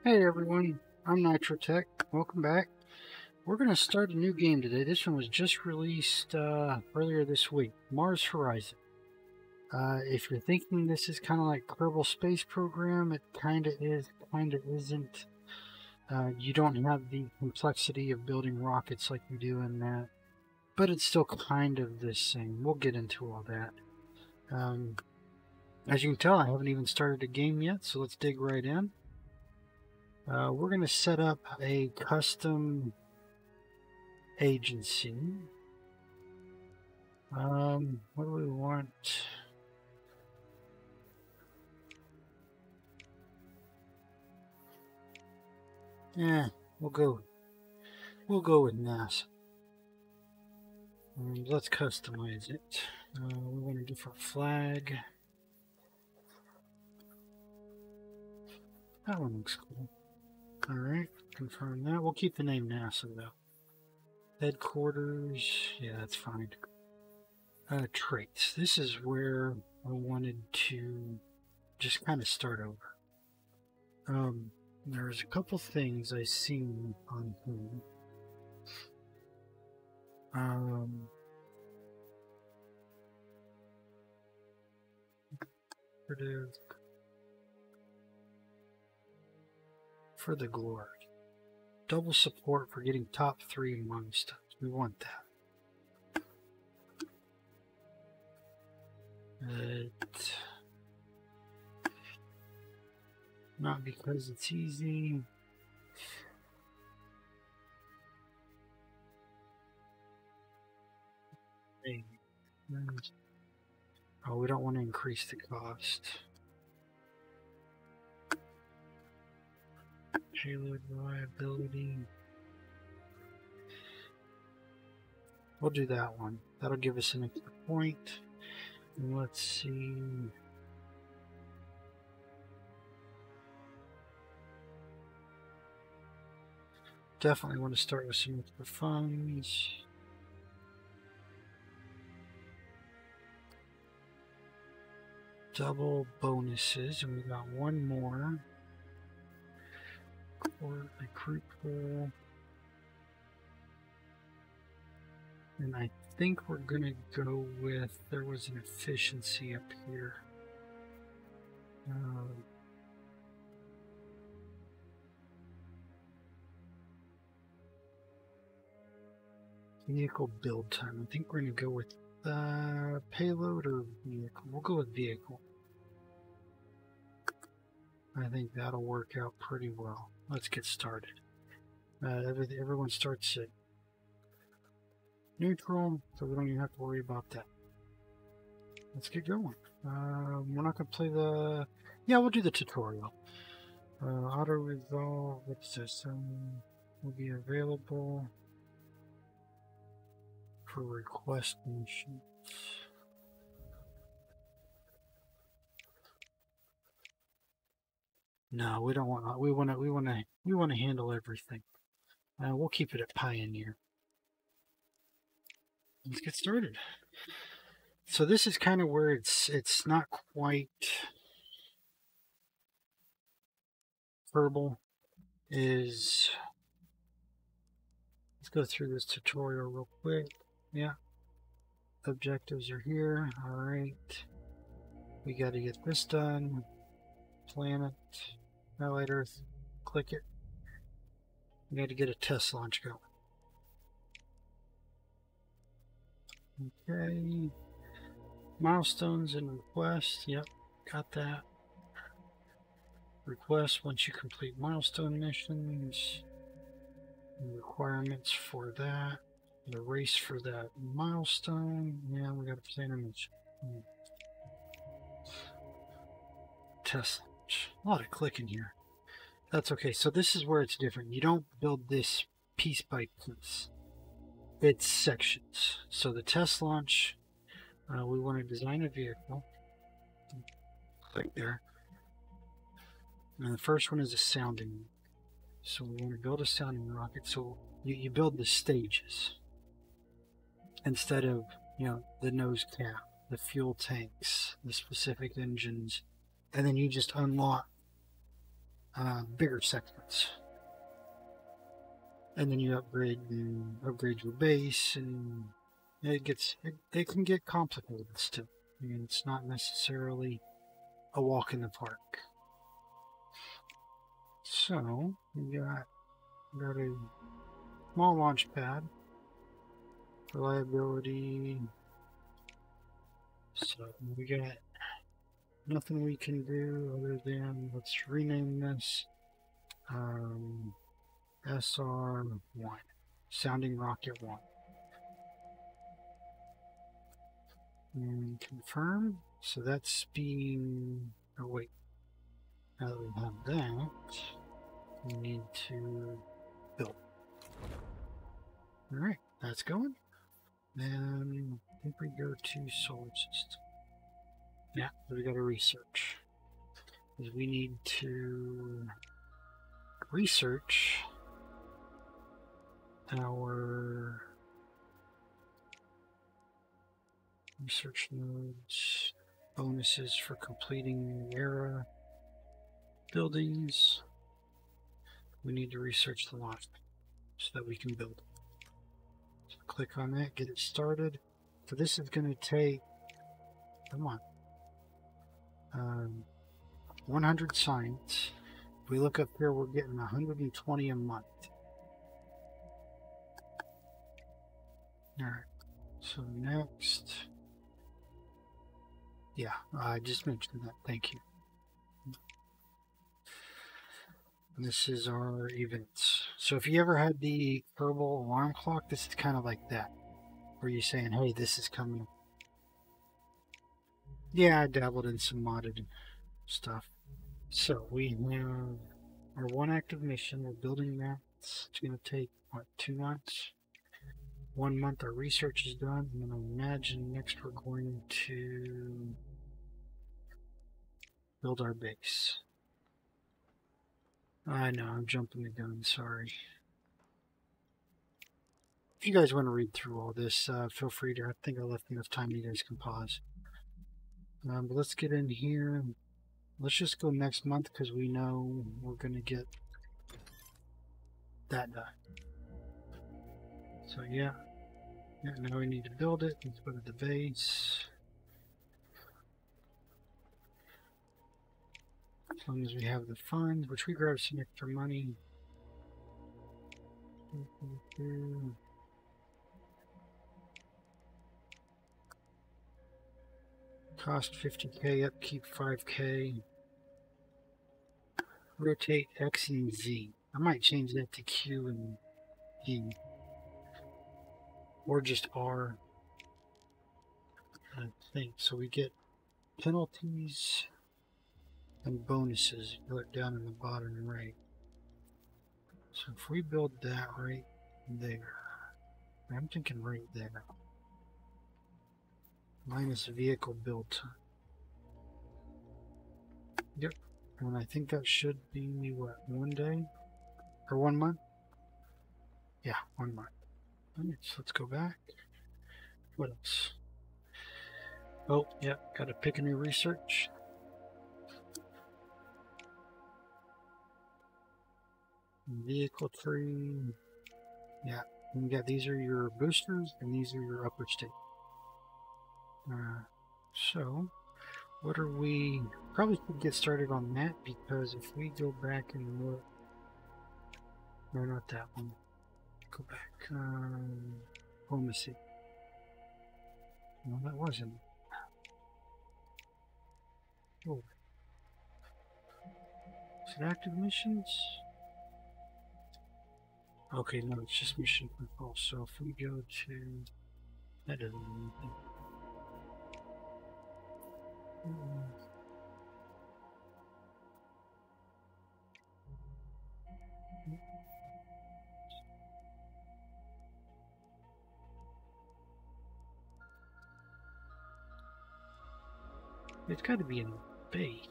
Hey everyone, I'm Nitrotech. Welcome back. We're going to start a new game today. This one was just released earlier this week, Mars Horizon. If you're thinking this is kind of like Kerbal Space Program, it kind of is, kind of isn't. You don't have the complexity of building rockets like you do in that, but it's still kind of the same. We'll get into all that. As you can tell, I haven't even started a game yet, so let's dig right in. We're going to set up a custom agency. What do we want? Yeah, we'll go with NASA. Let's customize it. We want a different flag. That one looks cool. Alright, confirm that. We'll keep the name NASA though. Headquarters, yeah, that's fine. Traits. This is where I wanted to just kind of start over. There's a couple things I seen on here. For the glory. Double support for getting top 3 milestones. We want that. Not because it's easy. Oh, we don't want to increase the cost. Payload reliability. We'll do that one. That'll give us an extra point. And let's see. Definitely want to start with some extra funds. Double bonuses, and we got one more. Or recruit pool. And I think we're gonna go with, there was an efficiency up here. Vehicle build time. I think we're gonna go with payload or vehicle. We'll go with vehicle. I think that'll work out pretty well. Let's get started. Everyone starts at neutral, so we don't even have to worry about that. Let's get going. We're not going to play the... Yeah, we'll do the tutorial. Auto-resolve, what's this? Will be available for request missions. No, we don't want. We want to handle everything. We'll keep it at Pioneer. Let's get started. So this is kind of where it's not quite Kerbal. Let's go through this tutorial real quick. Yeah. Objectives are here. All right. We got to get this done. Planet. Highlight Earth. Click it. We got to get a test launch going. Okay. Milestones and requests. Yep, got that. Requests once you complete milestone missions. Requirements for that. The race for that milestone. Yeah, we got to plan a mission. Test launch. A lot of clicking here. That's okay. So this is where it's different. You don't build this piece by piece. It's sections. So the test launch, we want to design a vehicle. Click there. And the first one is a sounding. So we want to build a sounding rocket. So you build the stages instead of, the nose cap, the fuel tanks, the specific engines, and then you just unlock bigger sections. And then you upgrade your base, and it can get complicated still. I mean, it's not necessarily a walk in the park. So we got a small launch pad, reliability. So we got nothing we can do other than, let's rename this SR1, Sounding Rocket 1. And confirm. So that's being, oh wait, now that we have that, we need to build. Alright, that's going. Then I think we go to solar system. Yeah, we got to research. Because we need to research our research nodes, bonuses for completing era buildings. We need to research the launch so that we can build. So click on that, get it started. So this is going to take, come on, 100 science. If we look up here, we're getting 120 a month. Alright, so next, yeah, I just mentioned that, thank you. And this is our events. So if you ever had the Kerbal alarm clock, this is kind of like that, where you're saying, hey, this is coming. Yeah, I dabbled in some modded stuff. So we have our one active mission. We're building that. It's going to take, what, 2 months? 1 month our research is done, and then I imagine next we're going to build our base. I know, I'm jumping the gun, sorry. If you guys want to read through all this, feel free to. I think I left enough time you guys can pause. But let's get in here. Let's just go next month because we know we're going to get that done. So yeah, now we need to build it. Let's go to the base. As long as we have the funds, which we grabbed some extra money. Cost 50k, upkeep 5k. Rotate X and Z. I might change that to Q and E. Or just R. I think. So we get penalties and bonuses. You look down in the bottom right. So if we build that right there, I'm thinking right there. Minus vehicle build time. Yep. And I think that should be, what, 1 day? Or 1 month? Yeah, 1 month. Alright, so let's go back. What else? Oh, yep, gotta pick a new research. Vehicle tree. Yeah, you got, these are your boosters and these are your upward state. So, what are we? Probably should get started on that because if we go back and look, no, not that one. Go back. Diplomacy. No, that wasn't. Oh, is it active missions? Okay, no, it's just mission control. So if we go to, that doesn't mean anything. It's got to be in the bay.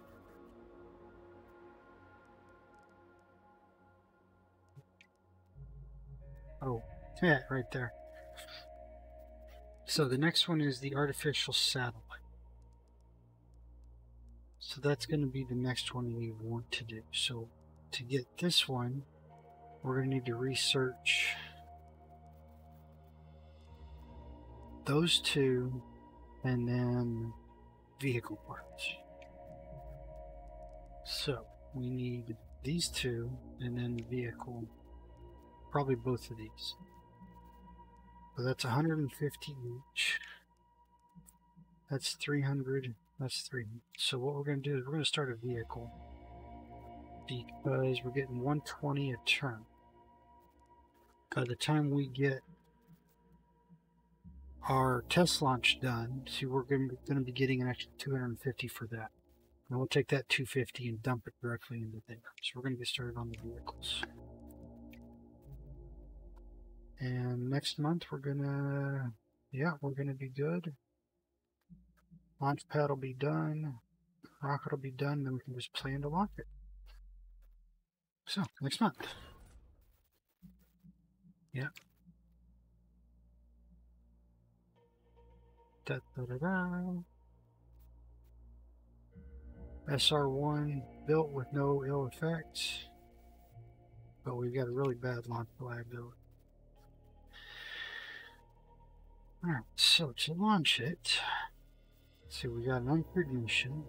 Oh, yeah, right there. So the next one is the artificial satellite. So that's going to be the next one we want to do. So to get this one, we're going to need to research those two and then vehicle parts. So we need these two and then the vehicle, probably both of these. So that's 150 each. That's 300. That's 300. So what we're going to do is we're going to start a vehicle because we're getting 120 a turn. By the time we get our test launch done, see, we're going to be getting an extra 250 for that. And we'll take that 250 and dump it directly into there. So we're going to get started on the vehicles. And next month we're going to, we're going to be good. Launch pad will be done. Rocket will be done. Then we can just plan to launch it. So, next month. Yeah. Da, da, da, da. SR1 built with no ill effects, but we've got a really bad launch reliability. Alright, so to launch it, see, we got an uncrewed mission.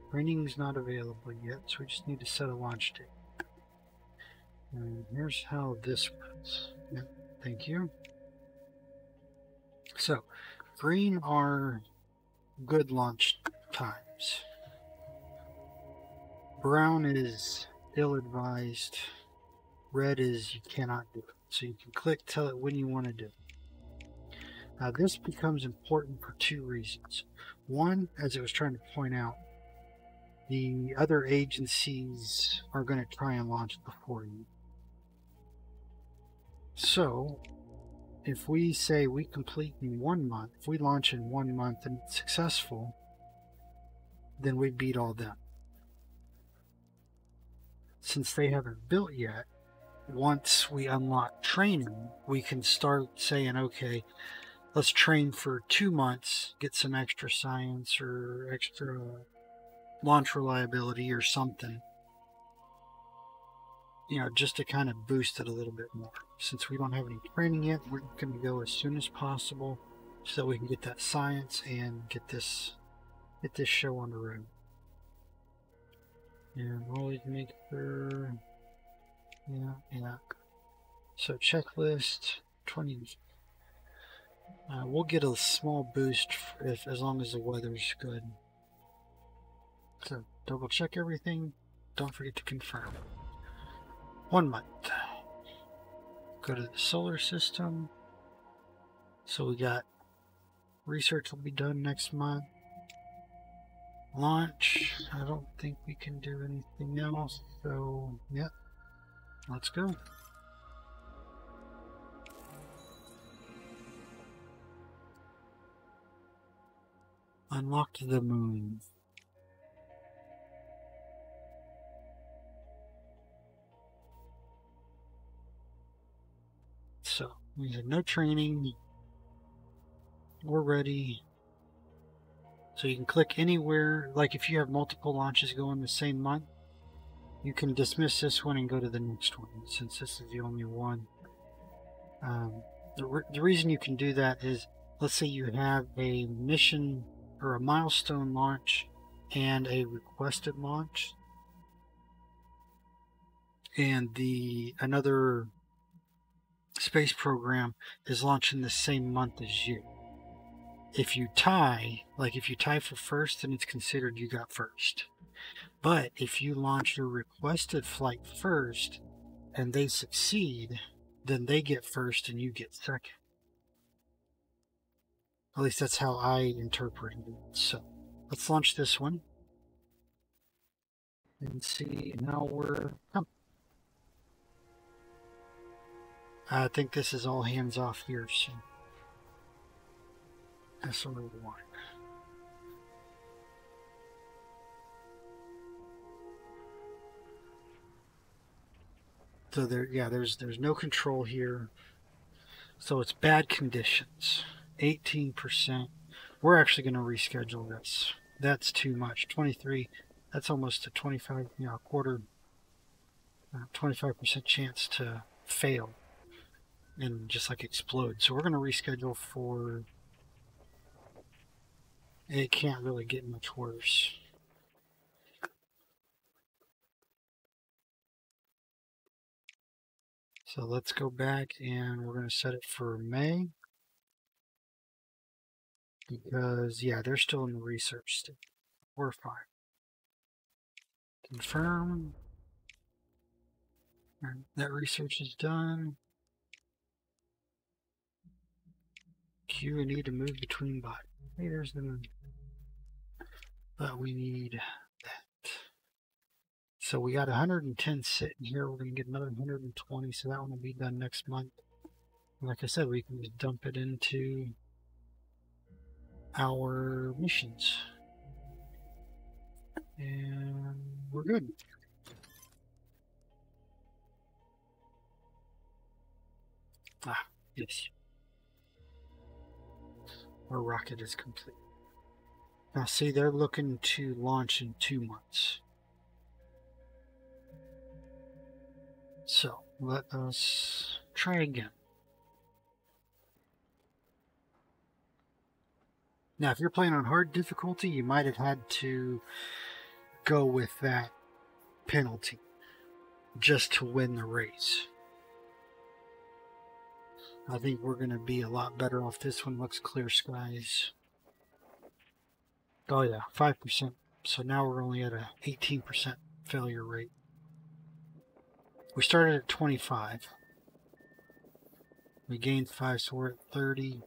Training's not available yet, so we just need to set a launch date. And here's how this works. Yep, thank you. So, green are good launch times. Brown is ill-advised. Red is you cannot do it. So you can click, tell it when you want to do it. Now this becomes important for two reasons. One, as I was trying to point out, the other agencies are going to try and launch before you. So, if we say we complete in 1 month, if we launch in 1 month and it's successful, then we beat all them. Since they haven't built yet, once we unlock training, we can start saying, okay, let's train for 2 months, get some extra science or extra launch reliability or something. Just to kind of boost it a little bit more. Since we don't have any training yet, we're going to go as soon as possible so that we can get that science and get this show on the road. And always make sure, yeah. So checklist 20. We'll get a small boost as long as the weather's good. So double check everything. Don't forget to confirm. 1 month. Go to the solar system. So we got research will be done next month. Launch. I don't think we can do anything else. So, yep. Let's go. Unlocked the moon. So, we have no training. We're ready. So you can click anywhere, like if you have multiple launches going the same month, you can dismiss this one and go to the next one, since this is the only one. The reason you can do that is, let's say you have a mission or a milestone launch and a requested launch, and another space program is launching the same month as you. If you tie, like if you tie for first, then it's considered you got first. But if you launch your requested flight first and they succeed, then they get first and you get second. At least that's how I interpreted it. So let's launch this one and see how we're coming. I think this is all hands off here, so that's what we want. So there's no control here. So it's bad conditions. 18%. We're actually going to reschedule this. That's too much. 23. That's almost a 25, quarter. 25% chance to fail and just like explode. So we're going to reschedule for... It can't really get much worse. So let's go back and we're going to set it for May. Because, yeah, they're still in the research stage. We're fine. Confirm. Right, that research is done. Q, we need to move between bodies. Hey, there's the moon. But we need that. So we got 110 sitting here. We're going to get another 120, so that one will be done next month. Like I said, we can just dump it into our missions. And we're good. Ah, yes. Our rocket is complete. Now see, they're looking to launch in 2 months. So let us try again. Now, if you're playing on hard difficulty, you might have had to go with that penalty just to win the race. I think we're going to be a lot better off. This one looks clear skies. Oh yeah, 5%. So now we're only at a 18% failure rate. We started at 25. We gained 5, so we're at 30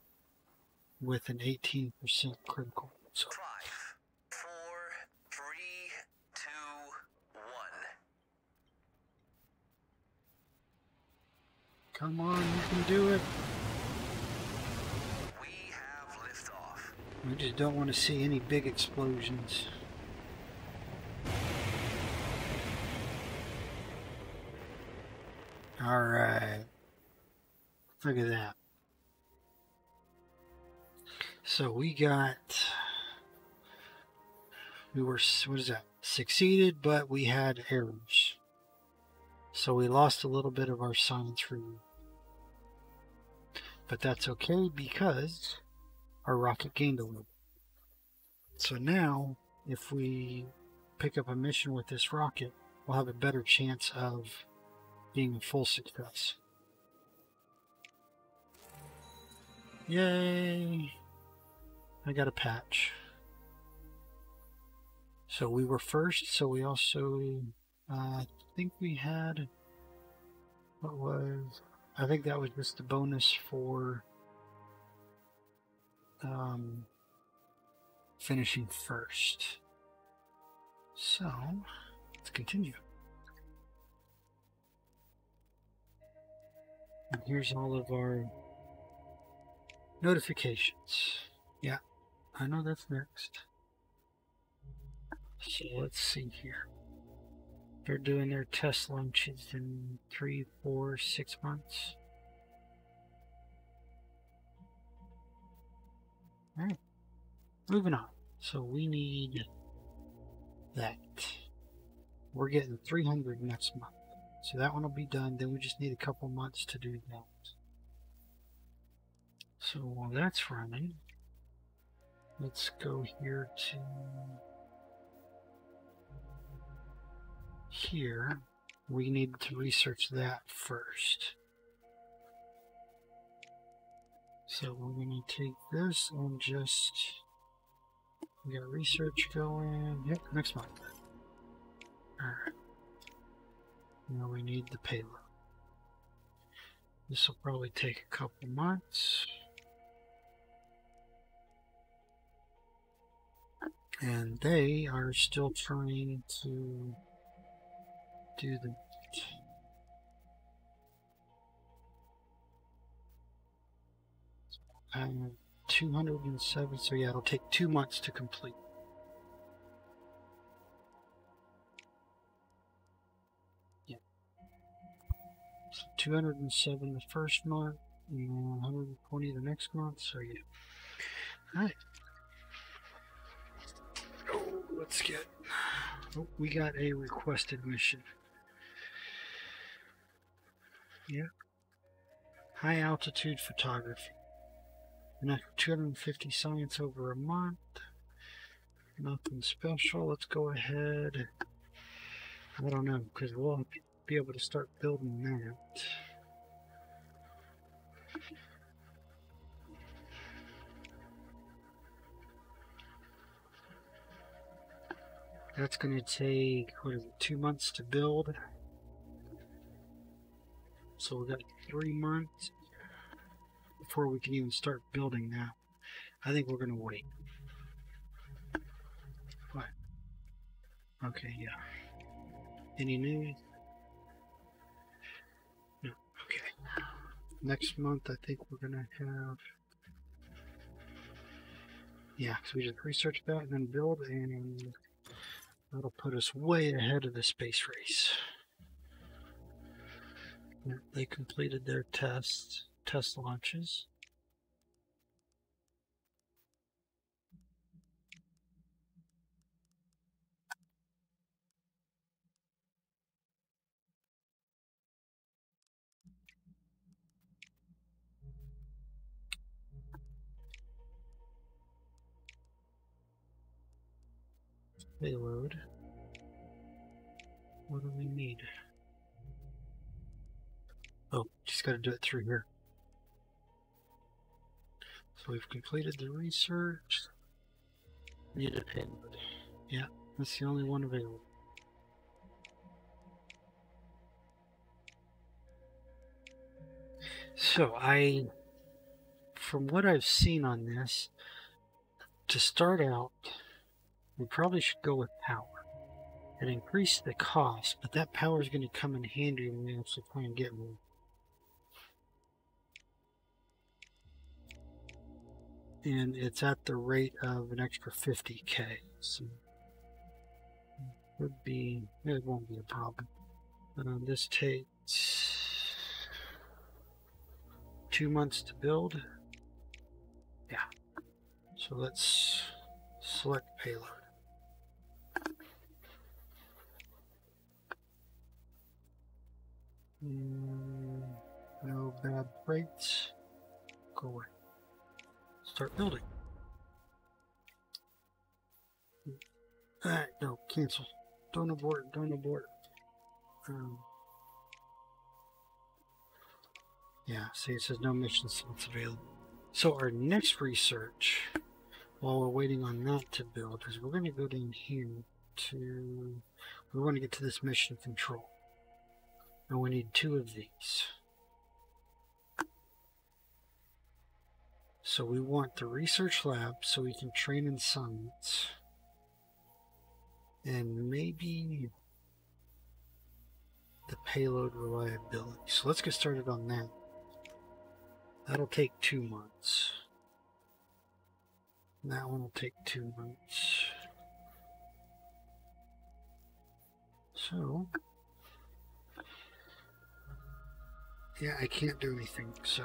with an 18% critical. So 5, 4, 3, 2, 1. Come on, you can do it. We have liftoff. We just don't want to see any big explosions. Alright. Look at that. So we were, what is that? Succeeded, but we had errors. So we lost a little bit of our science reading. But that's okay because our rocket gained a little. So now, if we pick up a mission with this rocket, we'll have a better chance of being a full success. Yay! I got a patch. So we were first, so we also, I think we had, what was, I think that was just the bonus for finishing first. So, let's continue. And here's all of our notifications. Yeah, I know that's next. So let's see here. They're doing their test launches in 3, 4, 6 months. Alright, moving on. So we need that. We're getting 300 next month. So that one will be done. Then we just need a couple months to do that. So while that's running, let's go here to here. We need to research that first. So we're going to take this and just, we got research going. Yep, next month. Alright. Now we need the payload. This will probably take a couple months. And they are still trying to do the 207, so yeah, it'll take 2 months to complete. Yeah. So 207 the first month, and 120 the next month, so yeah. Alright. Oh, let's get... Oh, we got a requested mission. Yeah. High altitude photography. And 250 science over a month. Nothing special. Let's go ahead. I don't know, because we'll be able to start building that. That's going to take, 2 months to build. So we've got 3 months before we can even start building now. I think we're going to wait. What? Okay, yeah. Any news? No. Okay. Next month, I think we're going to have... Yeah, because we just research that and then build, and that'll put us way ahead of the space race. Yeah, they completed their test launches. Payload. What do we need? Oh, just got to do it through here. So we've completed the research. Need a payload. Yeah, that's the only one available. So from what I've seen on this, to start out, we probably should go with power and increase the cost, but that power is going to come in handy when we actually try and get one. And it's at the rate of an extra 50K. So it won't be a problem. This takes 2 months to build. Yeah. So let's select payload. No bad rates. Go away. Start building. Alright, no, cancel. Don't abort, don't abort. Yeah, see, it says no mission slots available. So our next research, while we're waiting on that to build, is we're going to go down here to... We want to get to this mission control. And we need 2 of these. So we want the research lab so we can train in science. And maybe the payload reliability. So let's get started on that. That'll take 2 months. And that one will take 2 months. So, yeah, I can't do anything, so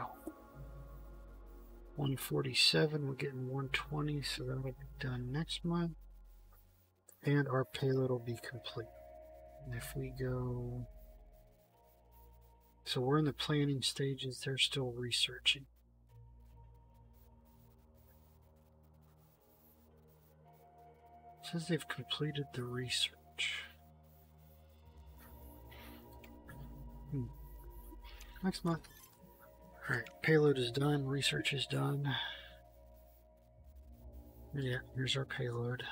147, we're getting 120, so that'll be done next month. And our payload will be complete. And if we go... So we're in the planning stages, they're still researching. It says they've completed the research. Next month. Alright, payload is done, research is done. Yeah, here's our payload.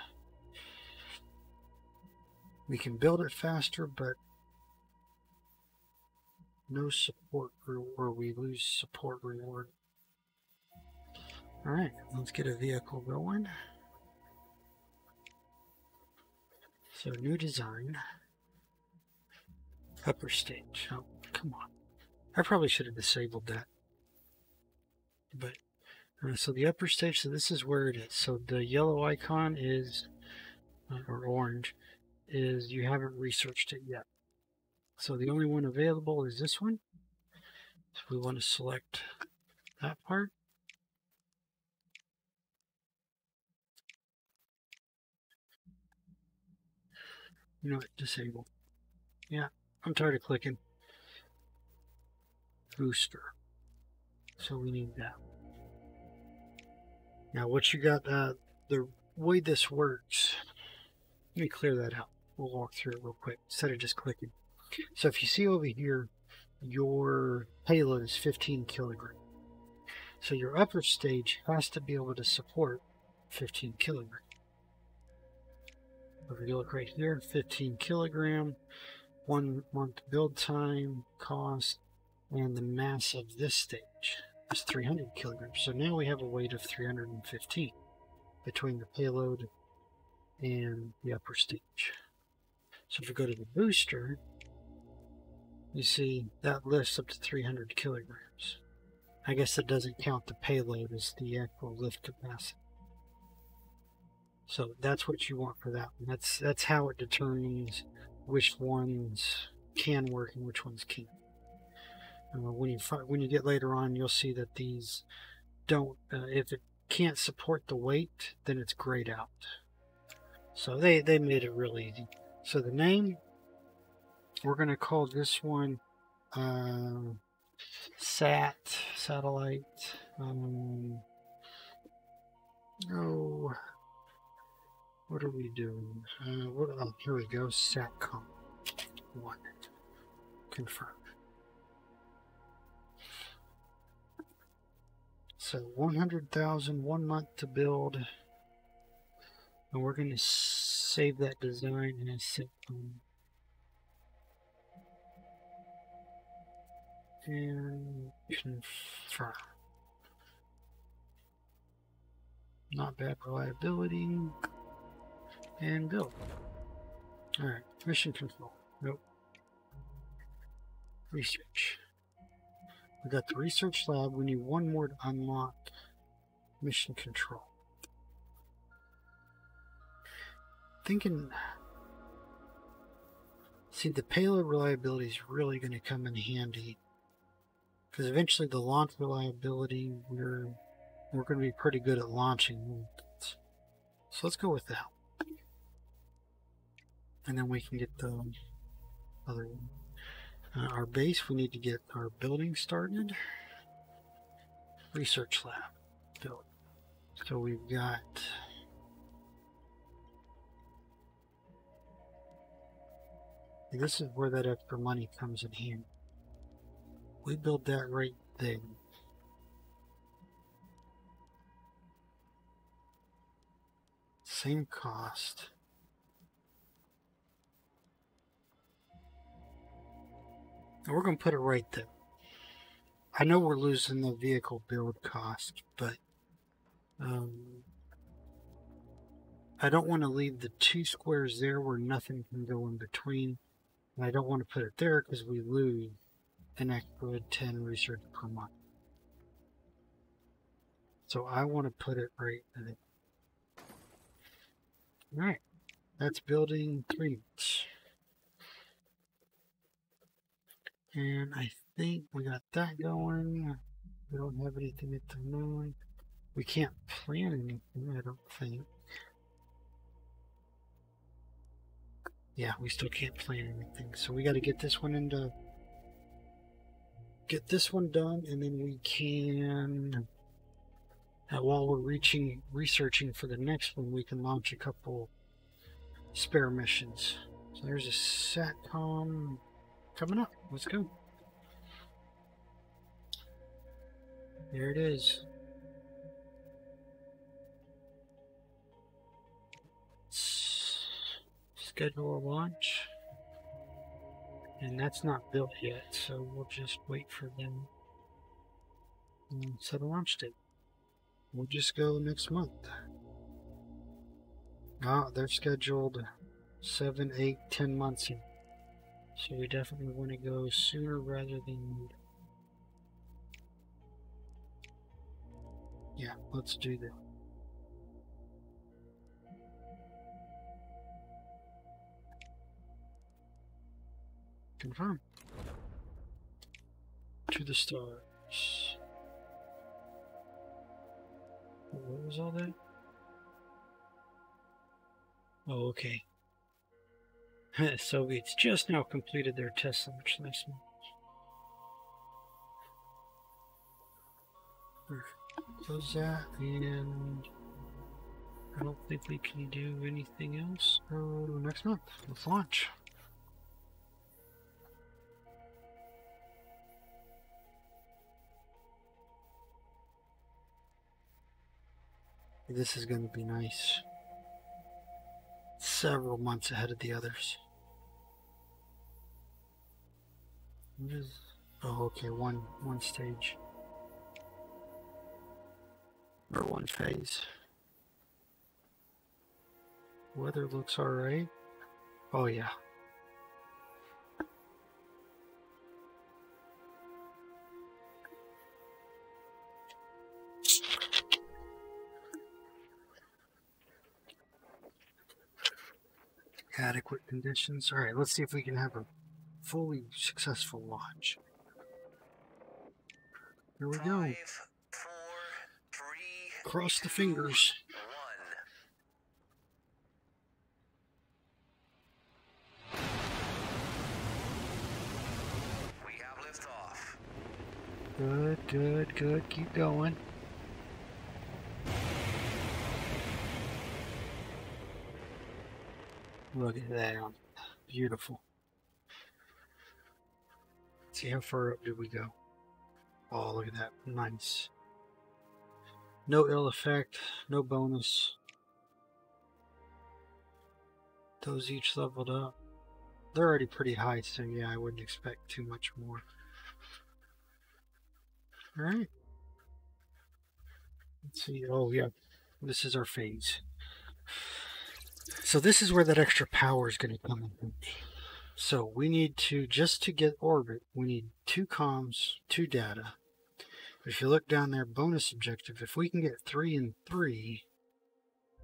We can build it faster, but no support, or we lose support reward. Alright, let's get a vehicle going. So, new design. Upper stage. Oh, come on. I probably should have disabled that. But, so the upper stage, so this is where it is. So the yellow icon is, or orange, is you haven't researched it yet. So the only one available is this one. So we want to select that part. You know what, disable. Yeah, I'm tired of clicking. booster. So we need that. Now what you got, the way this works, let me clear that out. We'll walk through it real quick instead of just clicking. So if you see over here, your payload is 15 kilograms. So your upper stage has to be able to support 15 kilograms. If you look right here, 15 kilogram, 1 month build time, cost, and the mass of this stage is 300 kilograms. So now we have a weight of 315 between the payload and the upper stage. So if we go to the booster, you see that lifts up to 300 kilograms. I guess that doesn't count the payload as the actual lift capacity. So that's what you want for that one. That's how it determines which ones can work and which ones can't. When you get later on, you'll see that these don't. If it can't support the weight, then it's grayed out. So they made it real easy. So the name, we're going to call this one satellite. Oh, what are we doing? Here we go. Satcom 1. Confirm. So 100,000, 1 month to build. And we're going to save that design as Satcom. And confirm. Not bad reliability. And build. Alright, mission control. Nope. Research. We got the research lab. We need one more to unlock mission control. Thinking. See, the payload reliability is really going to come in handy. Because eventually the launch reliability, we're going to be pretty good at launching. So let's go with that. And then we can get the other one. Our base, we need to get our building started. Research lab built. So we've got this is where that extra money comes in handy. We build that right there. Same cost. And we're going to put it right there. I know we're losing the vehicle build cost, but I don't want to leave the 2 squares there where nothing can go in between. And I don't want to put it there because we lose an extra 10 research per month. So I want to put it right there. Alright, that's building 3. And I think we got that going. We don't have anything at the moment. We can't plan anything, I don't think. Yeah, we still can't plan anything. So we got to get this one done, and then we can, while we're researching for the next one, we can launch a couple spare missions. So there's a SATCOM coming up. Let's go. There it is. Schedule a launch. And that's not built yet, so we'll just wait for them and set a launch date. We'll just go next month. They're scheduled 7, 8, 10 months in. So we definitely want to go sooner rather than later. Yeah, let's do that. Confirm. To the stars. What was all that? Oh, okay. Soviets just now completed their test launch last month. Close that, and I don't think we can do anything else. So next month, let's launch. This is going to be nice. Several months ahead of the others. Oh, okay, one stage. Or one phase. Weather looks alright. Oh yeah. Adequate conditions. Alright, let's see if we can have a fully successful launch. Here we go. 5, 4, 3, Cross the 2, fingers. 1. We have liftoff. Good, good, good. Keep going. Look at that. Beautiful. See how far up did we go? Oh, look at that. Nice. No ill effect, no bonus. Those each leveled up. They're already pretty high, so yeah, I wouldn't expect too much more. Alright. Let's see. Oh, yeah. This is our phase. So this is where that extra power is going to come in. So we need to, just to get orbit, we need 2 comms, 2 data. If you look down there, bonus objective, if we can get 3 and 3,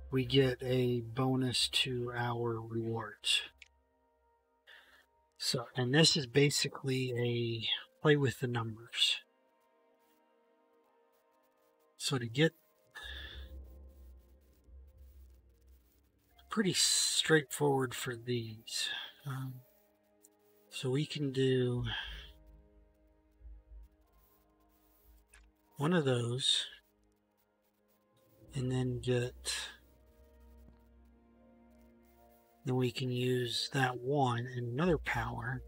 we get a bonus to our rewards. So, and this is basically a play with the numbers. So to get pretty straightforward for these. So we can do one of those and then then we can use that one and another power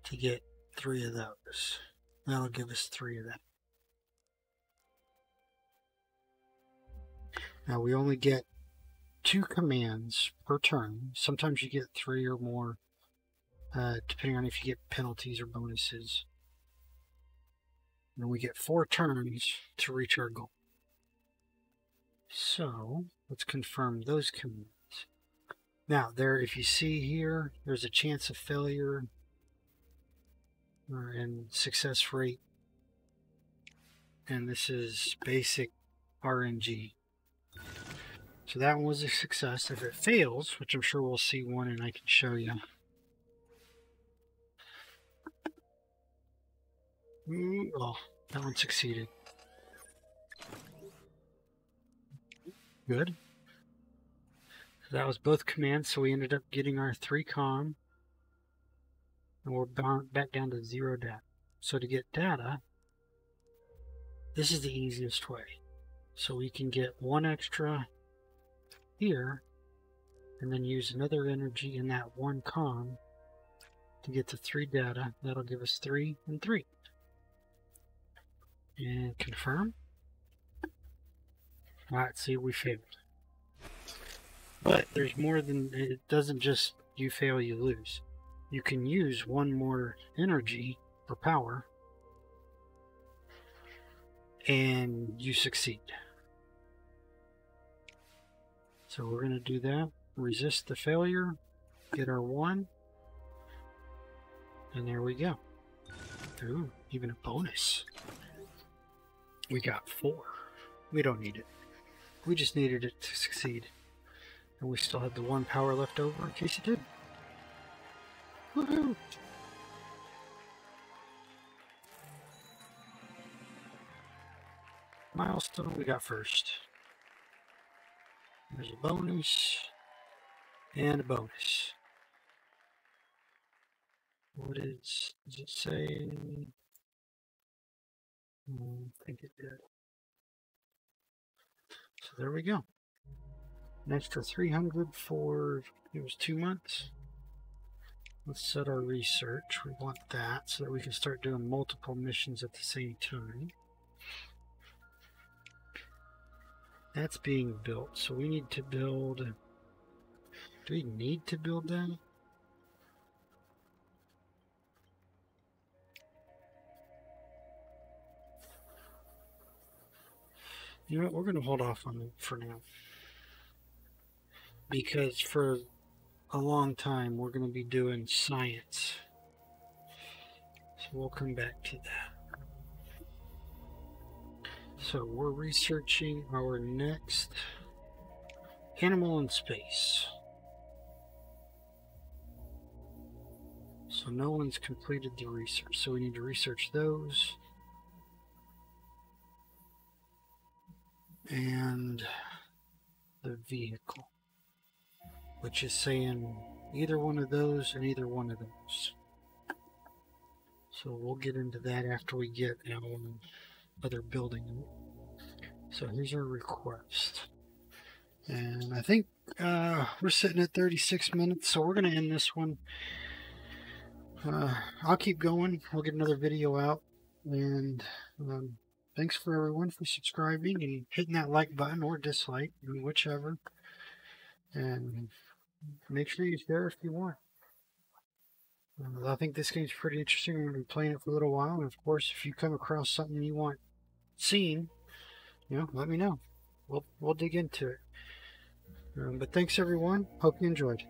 to get 3 of those. That'll give us 3 of them. Now we only get 2 commands per turn. Sometimes you get 3 or more, depending on if you get penalties or bonuses. And we get 4 turns to reach our goal. So let's confirm those commands. Now there, if you see here, there's a chance of failure and success rate. And this is basic RNG. So that one was a success. If it fails, which I'm sure we'll see one and I can show you. Oh, that one succeeded. Good. So that was both commands, so we ended up getting our 3 comm. And we're back down to 0 data. So to get data, this is the easiest way. So we can get 1 extra here, and then use another energy in that 1 comm to get to 3 data. That'll give us 3 and 3. And confirm. Alright, see, we failed. But there's more than, it doesn't just you fail, you lose. You can use 1 more energy or power and you succeed. So we're going to do that. Resist the failure, get our 1, and there we go. Ooh, even a bonus. We got 4. We don't need it. We just needed it to succeed. And we still had the 1 power left over in case it did. Woohoo! Milestone we got first. There's a bonus. And a bonus. What does it say? I think it did. So there we go. An extra 300 for, it was 2 months. Let's set our research. We want that so that we can start doing multiple missions at the same time. That's being built, so we need to build. Do we need to build that? You know what, we're going to hold off on it for now. Because for a long time we're going to be doing science. So we'll come back to that. So we're researching our next animal in space. So no one's completed the research, so we need to research those. And the vehicle, which is saying either one of those and either one of those. So we'll get into that after we get our other building. So here's our request. And I think we're sitting at 36 minutes, so we're going to end this one. I'll keep going. We'll get another video out. And thanks for everyone for subscribing and hitting that like button or dislike, whichever. And make sure you share if you want. I think this game's pretty interesting. I'm going to be playing it for a little while. And of course, if you come across something you want seen, let me know. We'll dig into it. But thanks everyone. Hope you enjoyed.